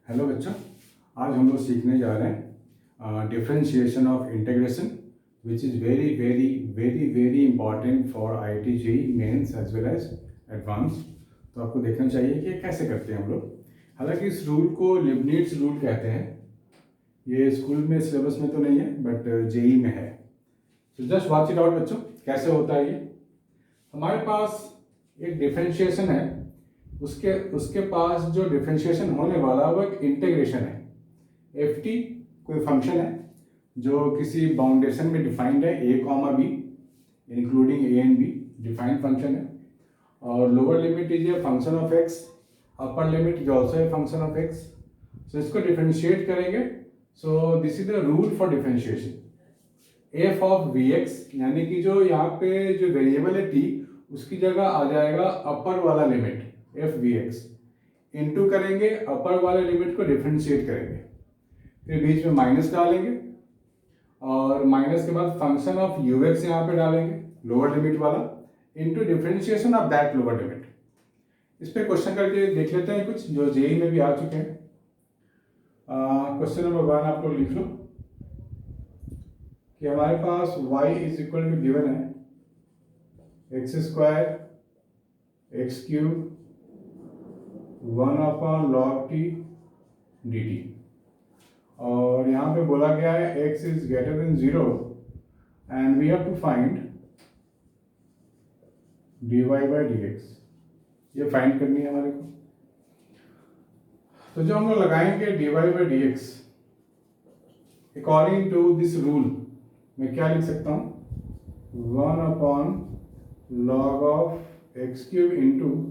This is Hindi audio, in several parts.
हेलो बच्चों, आज हम लोग सीखने जा रहे हैं differentiation of integration which is very very very very important for IIT JEE mains as well as advance. तो आपको देखना चाहिए कि ये कैसे करते हैं हम लोग। हालांकि इस रूल को लिबनिट्ज़ रूल कहते हैं। ये स्कूल में सिलेबस में तो नहीं है बट जेईई में है। तो जस्ट वॉच इट आउट बच्चों, कैसे होता है ये। हमारे पास एक डिफरेंशिएशन है, उसके पास जो डिफरेंशिएशन होने वाला वो एक इंटीग्रेशन है। एफ टी कोई फंक्शन है जो किसी बाउंडेशन में डिफाइंड है, a comma b including a and b defined function है। और lower limit is a function of x, upper limit is also a function of x. So इसको डिफरेंशिएट करेंगे। So this is the rule for differentiation. F of v x यानी कि जो यहाँ पे जो वेरिएबल है टी, उसकी जगह आ जाएगा अपर वाला limit f v x, into करेंगे अपर वाले लिमिट को डिफरेंशिएट करेंगे, फिर बीच में माइनस डालेंगे और माइनस के बाद फंक्शन ऑफ यू एक्स यहाँ पे डालेंगे लोअर लिमिट वाला, into differentiation of that lower limit. इस पे क्वेश्चन करके देख लेते हैं कुछ जो जेईई में भी आ चुके हैं। क्वेश्चन नंबर 1 आप लोग लिख लो कि हमारे पास y is equal to given है x square x cube 1 log t dt, और यहाँ पे बोला गया है x is greater than 0 and we have to find dy by dx। ये फाइंड करनी है हमारे को। तो जो हम लोग लगाएंगे dy by dx according to this rule, मैं क्या लिख सकता हूँ 1 log of x cube into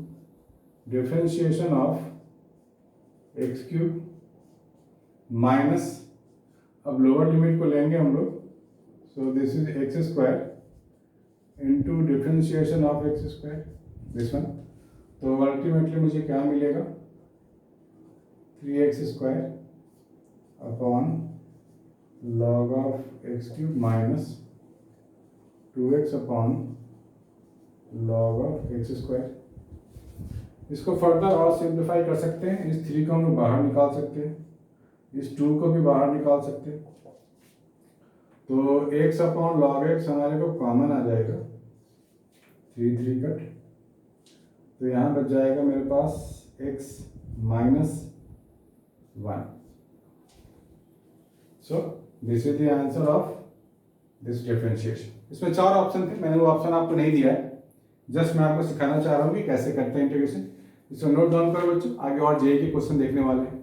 differentiation of x cube minus, अब लोअर लिमिट को लेंगे हम लोग, so this is x square into differentiation of x square this one. तो अल्टीमेटली मुझे क्या मिलेगा 3x square upon log of x cube minus 2x upon log of x square. इसको फर्दर और सिंप्लीफाई कर सकते हैं, इस 3 को हम लोग बाहर निकाल सकते हैं, इस 2 को भी बाहर निकाल सकते हैं। तो x अपॉन लॉग एक्स हमारे को कॉमन आ जाएगा, 3 कट, तो यहाँ बच जाएगा मेरे पास x minus 1। So this is the answer of this differentiation. इसमें 4 ऑप्शन थे, मैंने वो ऑप्शन आपको नहीं दिया है, जस्ट मैं आपको सिखाना चाह रहा हूँ कि कैसे करते हैं इंटीग्रेशन। इसको नोट डाउन करो बच्चों, आगे और जेईई के क्वेश्चन देखने वाले हैं।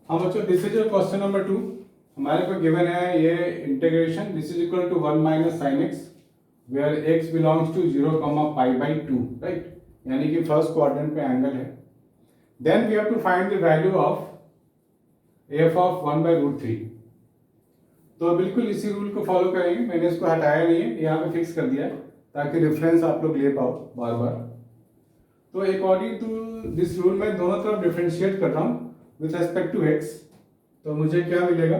हाँ बच्चों, दिस इज क्वेश्चन नंबर 2। हमारे को गिवन है ये integration, this is equal to 1 minus sine x where x belongs to 0 pi by 2, right, यानी कि फर्स्ट क्वाड्रेंट पे एंगल है। Then we have to find the value of f of 1/√3। तो बिल्कुल इसी रूल को फॉलो करेंगे, मैंने इसको हटाया नहीं है, यहाँ पे फिक्स कर दिया है ताकि रेफरेंस आप लोग ले पाओ बार बार। तो अकॉर्डिंग टू दिस रूल मैं दोनों तरफ डिफरेंशिएट कर रहा हूँ विथ रेस्पेक्ट टू एक्स। तो मुझे क्या मिलेगा,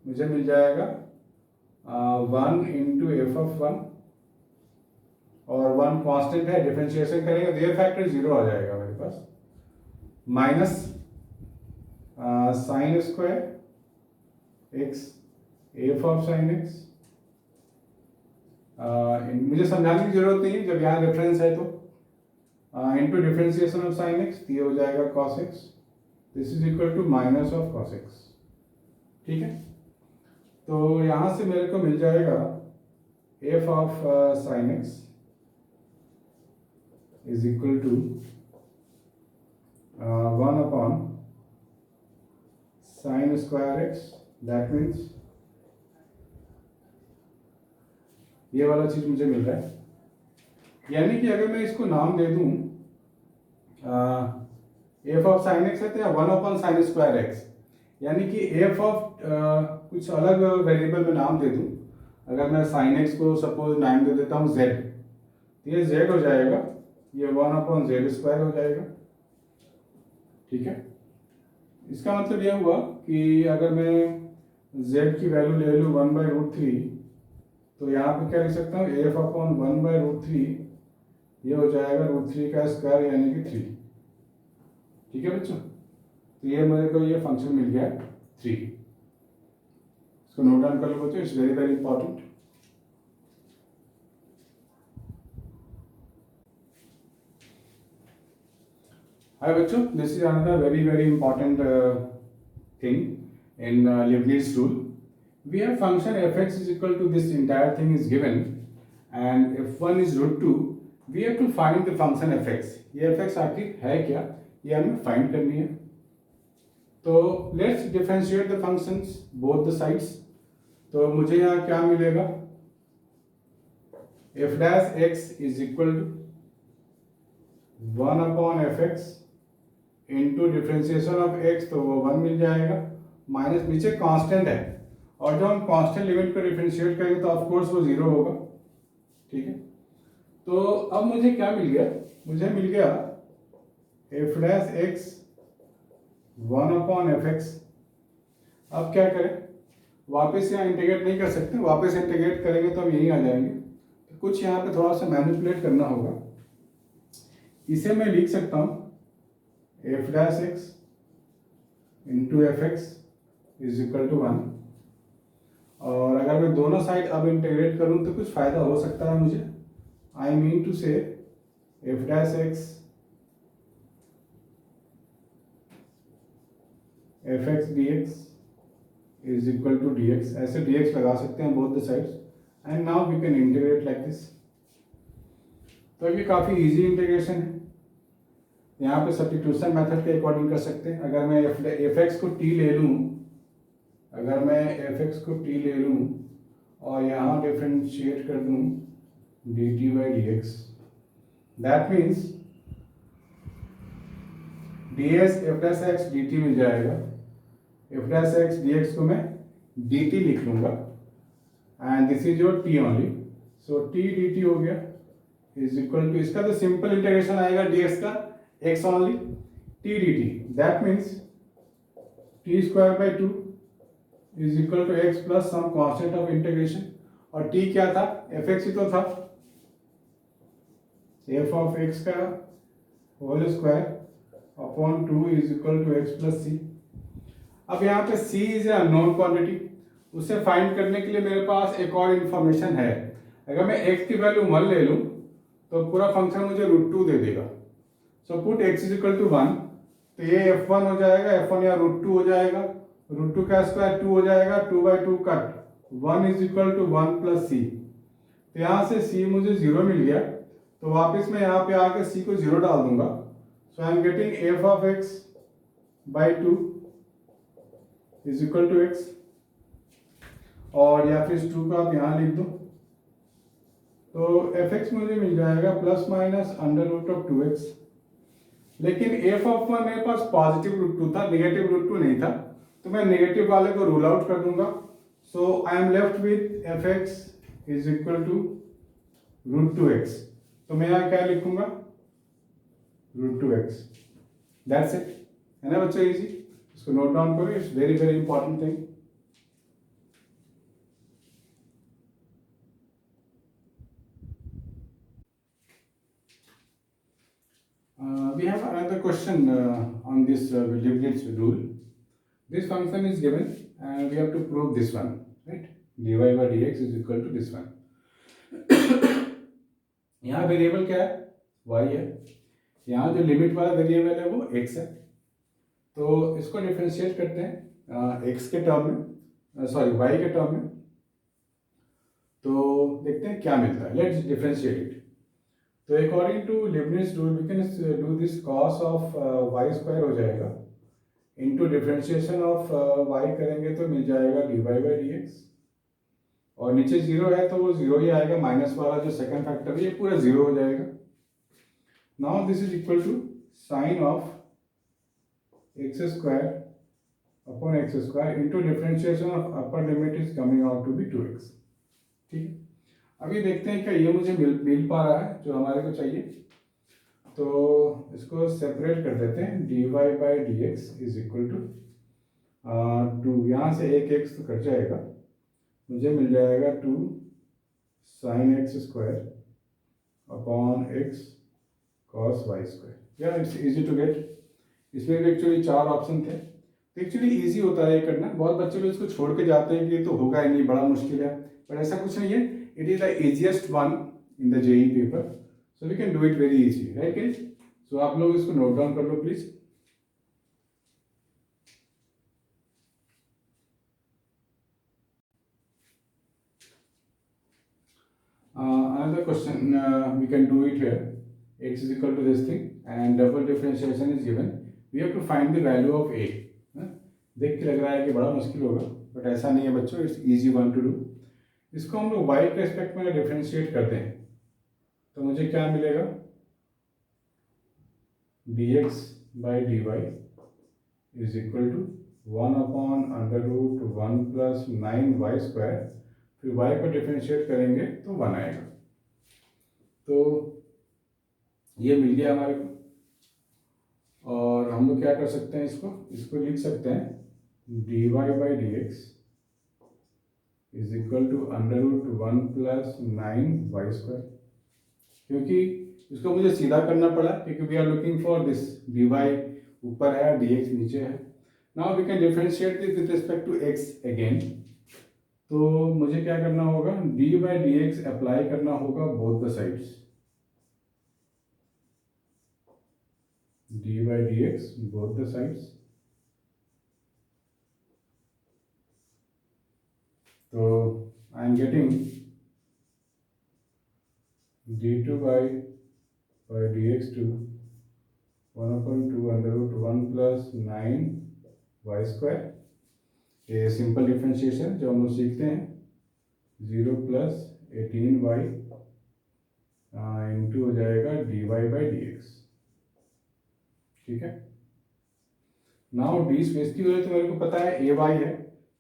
मुझे मिल जाएगा 1 इंटू एफ ऑफ 1, और 1 कांस्टेंट है, डिफरेंशिएशन करेंगे तो ये फैक्टर 0 आ जाएगा मेरे पास, minus sine square x f of sine x. मुझे समझाने की जरूरत नहीं है, जब यहाँ रेफरेंस है तो into differentiation of sine x, ये हो जाएगा cos x, this is equal to minus of cos x. ठीक है, तो यहाँ से मेरे को मिल जाएगा f of sine x is equal to 1 upon sine square x, that means ये वाला चीज मुझे मिल रहा है। यानी कि अगर मैं इसको नाम दे दूं एफ ऑफ साइन एक्स है तो 1 अपॉन साइन स्क्वायर एक्स, यानी कि एफ ऑफ कुछ अलग वेरिएबल में नाम दे दूं। अगर मैं साइन एक्स को सपोज नाम दे देता हूं जेड, तो ये जेड हो जाएगा, ये 1 अपॉन जेड स्क्वायर हो जाएगा। ठीक है, इसका मतलब यह हुआ कि अगर मैं जेड की वैल्यू ले लूँ 1/√3, तो यहाँ पे क्या लिख सकता हूँ एफ अपॉन 1/√3 ये हो जाएगा √3 का स्क्वायर यानी कि 3। ठीक है बच्चों, तो ये मेरे को ये फंक्शन मिल गया 3। इसको नोट डाउन कर लो बच्चों, इट्स वेरी वेरी इंपॉर्टेंट। हाय बच्चों, this is another very very important thing in Leibniz rule. We have function f(x) is equal to this entire thing is given, and if 1 is √2, we have to find the function f(x). ये f(x) आखिर है क्या, ये हमें फाइंड करनी है। तो let's differentiate the functions both the sides. तो मुझे यहाँ क्या मिलेगा, f(x) is equal to 1 upon f(x) into differentiation of x, तो वो 1 मिल जाएगा, माइनस नीचे कांस्टेंट है, और जब हम कांस्टेंट लिमिट को डिफरेंशिएट करेंगे तो ऑफ कोर्स वो 0 होगा। ठीक है, तो अब मुझे क्या मिल गया, मुझे मिल गया f(x) 1 upon f(x). अब क्या करें, वापस यहाँ इंटीग्रेट नहीं कर सकते, वापस इंटीग्रेट करेंगे तो हम यहीं आ जाएंगे, तो कुछ यहाँ पे थोड़ा सा मैनिपुलेट करना होगा। इसे मैं लिख सकता हूँ f(x) into f(x) is equal to 1। और अगर मैं दोनों साइड अब इंटीग्रेट करूँ तो कुछ फायदा हो सकता है मुझे। आई मीन टू से f(x) f(x) dx is equal to dx, ऐसे dx लगा सकते हैं both the sides, and now we can integrate like this. तो ये काफ़ी इजी इंटीग्रेशन है। यहाँ पे सब्स्टिट्यूशन मेथड के अकॉर्डिंग कर सकते हैं। अगर मैं f(x) को t ले लूँ, अगर मैं f(x) को t ले लूँ और यहाँ डिफरेंशिएट कर दूँ dt/dx, that means ds f(x) dt मिल जाएगा। f(x) dx को मैं dt लिख लूँगा, and this is your t only, so t dt हो गया इज इक्वल टू, इसका तो सिंपल इंटीग्रेशन आएगा dx का x only t dt, that means t² 2 is equal to x plus some constant of integration. और t क्या था, f(x) ही तो था, f ऑफ x का whole square upon 2 is equal to x plus c। अब यहाँ पे c is a unknown quantity, उसे फाइंड करने के लिए मेरे पास एक और इंफॉर्मेशन है। अगर मैं x की वैल्यू 1 ले लूँ तो पूरा फंक्शन मुझे √2 दे देगा। So put x is equal to 1, तो ये f1 हो जाएगा, f1 या √2 हो जाएगा, √2 का स्क्वायर 2 हो जाएगा, 2/2 cut, 1 is equal to 1 plus c। तो यहाँ से c मुझे 0 मिल गया, तो वापस मैं यहाँ पे आकर c को 0 डाल दूंगा। So I am getting f of x by 2 is equal to x, और या फिर 2 का आप यहाँ लिख दो, तो f(x) मुझे मिल जाएगा प्लस माइनस √2x। लेकिन f ऑफ 1 मेरे पास पॉजिटिव √2 था, नेगेटिव √2 नहीं था, तो मैं नेगेटिव वाले को रूल आउट कर दूंगा। So I am left with f(x) is equal to √2x। तो मैं यहाँ क्या लिखूंगा, √2x, दैट्स इट। है ना बच्चों, इजी, इसको नोट डाउन करो, it's very very important thing. We have another question on this Leibniz rule. This function is given and we have to prove this one, right? dy/dx is equal to this one. यहाँ वेरिएबल क्या है, y है, यहाँ जो लिमिट वाला वेरिएबल है वो x है। तो इसको डिफरेंशिएट करते हैं x के टर्म में, सॉरी y के टर्म में, तो देखते हैं क्या मिलता है। Let's differentiate it. तो according to Leibniz rule we can do this, cos of y² हो जाएगा इनटू डिफरेंशिएशन ऑफ y करेंगे तो मिल जाएगा dy/dx, और नीचे 0 है तो वो 0 ही आएगा, माइनस वाला जो सेकंड फैक्टर है ये पूरा 0 हो जाएगा। Now this is equal to sine of x² upon x² into differentiation of upper limit is coming out to be 2x। ठीक है, अभी देखते हैं क्या ये मुझे मिल पा रहा है जो हमारे को चाहिए। तो इसको सेपरेट कर देते हैं, dy/dx इज इक्वल टू 2, यहाँ से एक x तो कट जाएगा, मुझे मिल जाएगा 2 sin x² upon x cos y square. या इट्स इजी टू गेट। इसमें भी एक्चुअली 4 ऑप्शन थे, तो एक्चुअली इजी होता है ये करना। बहुत बच्चे लोग इसको छोड़ के जाते हैं कि ये तो होगा ही नहीं, बड़ा मुश्किल है, पर ऐसा कुछ नहीं है। It is the easiest one in the JEE paper, so we can do it very easy, right kids? सो आप लोग इसको नोट डाउन कर लो please. Another question we can do it here. X is equal to this thing and double differentiation is given. We have to find the value of a. देख के लग रहा है कि बड़ा मुश्किल होगा, बट ऐसा नहीं है बच्चों, it's easy one two do. इसको हम लोग y के रेस्पेक्ट में डिफ्रेंशिएट करते हैं तो मुझे क्या मिलेगा, dx by d y is equal to 1 upon under root 1 plus 9y square. फिर y को डिफ्रेंशिएट करेंगे तो 1 आएगा। तो ये मिल गया हमारे को, और हम लोग क्या कर सकते हैं, इसको लिख सकते हैं dy by d x is equal to under root 1 plus 9y square. क्योंकि इसको मुझे सीधा करना पड़ा क्योंकि we are looking for this, dy ऊपर है dx नीचे है। Now we can differentiate this with respect to x again. तो मुझे क्या करना होगा, d by d x apply करना होगा both the sides, d by d x both the sides. तो I am getting d2 by dx to 1 upon 2 under root 1 plus 9y square. ये सिंपल डिफ्रेंशिएशन जो हम लोग सीखते हैं, 0 प्लस 18y इंटू हो जाएगा dy बाई डी एक्स। ठीक है, नाउ डी स्पेस की वजह से मेरे को पता है ए वाई है,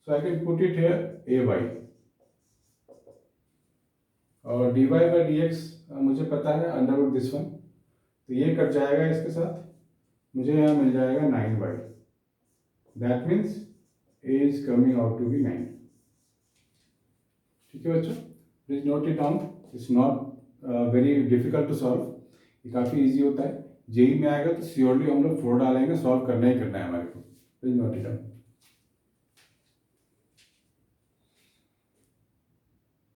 so I can put it here a y. और dy बाई डी एक्स मुझे पता है अंडर रूट दिस वन, तो ये कट जाएगा इसके साथ, मुझे यहाँ मिल जाएगा 9y। That means a is coming out to be 9। ठीक है बच्चों, please note it down. It's not very difficult to solve, ये काफ़ी इजी होता है। जेई में आएगा तो श्योरली हम लोग 4 डालेंगे, सॉल्व करना ही करना है हमारे को। Please note it down.